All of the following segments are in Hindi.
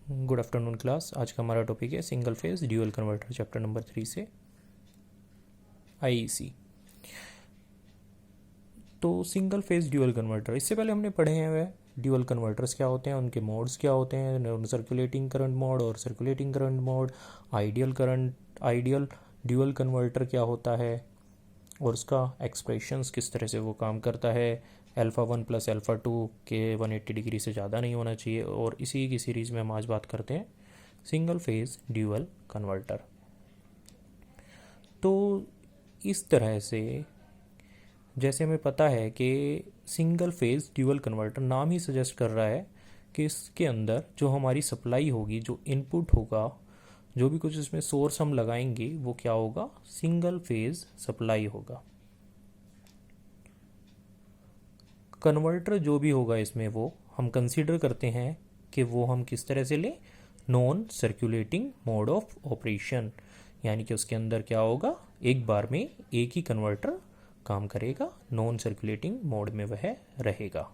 Good afternoon class. आज का हमारा टॉपिक है single phase dual converter, chapter number 3 से आईईसी। तो सिंगल फेज ड्यूअल कन्वर्टर, इससे पहले हमने पढ़े हैं वह ड्यूअल कन्वर्टर्स क्या होते हैं, उनके मोड्स क्या होते हैं, नॉन सर्कुलेटिंग करंट मोड और circulating current mode, ideal dual converter क्या होता है और उसका एक्सप्रेशंस किस तरह से वो काम करता है। अल्फ़ा 1 प्लस अल्फ़ा 2 के 180 डिग्री से ज़्यादा नहीं होना चाहिए। और इसी की सीरीज़ में हम आज बात करते हैं सिंगल फेज ड्यूअल कन्वर्टर। तो इस तरह से जैसे हमें पता है कि सिंगल फेज ड्यूअल कन्वर्टर नाम ही सजेस्ट कर रहा है कि इसके अंदर जो हमारी सप्लाई होगी, जो इनपुट होगा, जो भी कुछ इसमें सोर्स हम लगाएंगे वो क्या होगा, सिंगल फेज सप्लाई होगा। कन्वर्टर जो भी होगा इसमें वो हम कंसीडर करते हैं कि वो हम किस तरह से लें, non circulating mode of operation, यानी कि उसके अंदर क्या होगा, एक बार में एक ही कन्वर्टर काम करेगा, नॉन सर्कुलेटिंग मोड में वह रहेगा।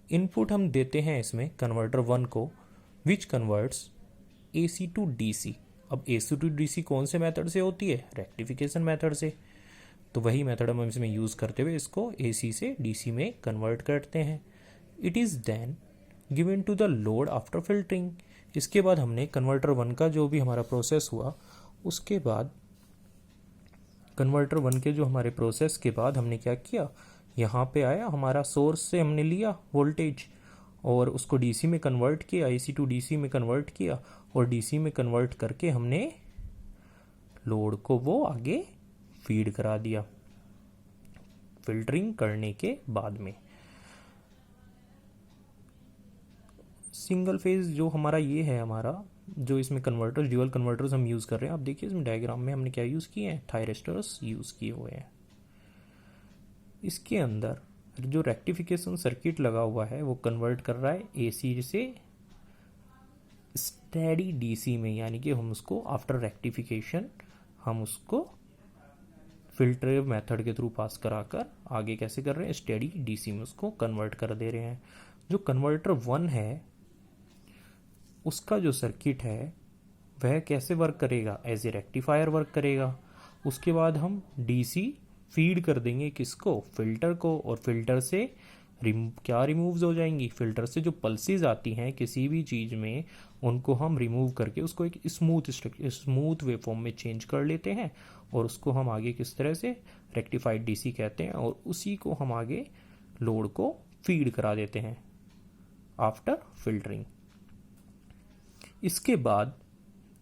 इनपुट हम देते हैं इसमें कन्वर्टर 1 को, which converts AC to DC। अब AC टू DC कौन से मेथड से होती है, रेक्टिफिकेशन मेथड से। तो वही मेथड हम इसमें यूज़ करते हुए इसको AC से DC में कन्वर्ट करते हैं। It is then given to the load after filtering. इसके बाद हमने कन्वर्टर 1 का जो भी हमारा प्रोसेस हुआ, उसके बाद कन्वर्टर 1 के जो हमारे प्रोसेस के बाद हमने क्या किया, यहाँ पे आया हमारा सोर्स से हमने लिया वोल्टेज और उसको DC में कन्वर्ट किया, AC टू DC में कन्वर्ट किया और DC में कन्वर्ट करके हमने लोड को वो आगे फीड करा दिया फिल्टरिंग करने के बाद में। सिंगल फेज जो हमारा ये है, हमारा जो इसमें कन्वर्टर्स, ड्यूअल कन्वर्टर्स हम यूज़ कर रहे हैं, आप देखिए इसमें डायग्राम में हमने क्या यूज़ किए हैं, थायरिस्टर्स यूज़ किए हुए हैं। इसके अंदर जो रेक्टिफिकेशन सर्किट लगा हुआ है वो कन्वर्ट कर रहा है AC से स्टेडी DC में, यानी कि हम उसको आफ्टर रेक्टिफिकेशन हम उसको फिल्टर मेथड के थ्रू पास कराकर आगे कैसे कर रहे हैं, स्टेडी DC में उसको कन्वर्ट कर दे रहे हैं। जो कन्वर्टर 1 है उसका जो सर्किट है वह कैसे वर्क करेगा, एज ए रेक्टिफायर वर्क करेगा। उसके बाद हम DC फीड कर देंगे किसको, फिल्टर को, और फिल्टर से क्या रिमूव्स हो जाएंगी, फिल्टर से जो पल्सेस आती हैं किसी भी चीज़ में उनको हम रिमूव करके उसको एक स्मूथ वे फॉर्म में चेंज कर लेते हैं और उसको हम आगे किस तरह से रेक्टिफाइड DC कहते हैं और उसी को हम आगे लोड को फीड करा देते हैं आफ्टर फिल्टरिंग। इसके बाद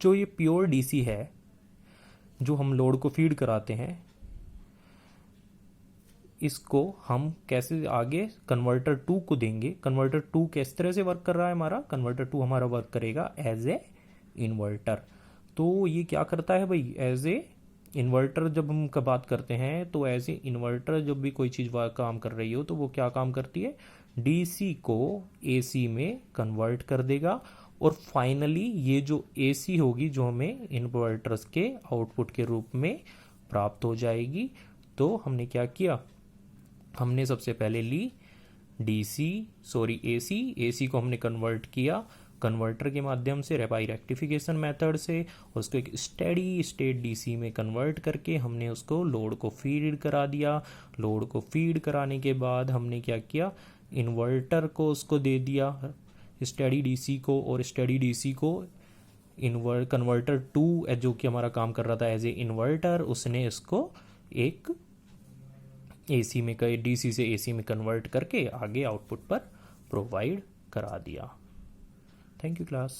जो ये प्योर DC है जो हम लोड को फीड कराते हैं, इसको हम कैसे आगे कन्वर्टर 2 को देंगे। कन्वर्टर 2 किस तरह से वर्क कर रहा है, हमारा कन्वर्टर 2 हमारा वर्क करेगा एज ए इन्वर्टर। तो ये क्या करता है भाई, एज ए इन्वर्टर जब हम बात करते हैं तो एज ए इन्वर्टर जब भी कोई चीज़ काम कर रही हो तो वो क्या काम करती है, DC को AC में कन्वर्ट कर देगा और फाइनली ये जो AC होगी जो हमें इन्वर्टर्स के आउटपुट के रूप में प्राप्त हो जाएगी। तो हमने क्या किया, हमने सबसे पहले ली AC को हमने कन्वर्ट किया कन्वर्टर के माध्यम से बाई रेक्टिफिकेशन मेथड से, उसको एक स्टेडी स्टेट DC में कन्वर्ट करके हमने उसको लोड को फीड करा दिया। लोड को फीड कराने के बाद हमने क्या किया, इन्वर्टर को उसको दे दिया स्टेडी DC को, और स्टेडी DC को कन्वर्टर 2 जो कि हमारा काम कर रहा था एज ए इन्वर्टर, उसने इसको एक AC में DC से AC में कन्वर्ट करके आगे आउटपुट पर प्रोवाइड करा दिया। Thank you class.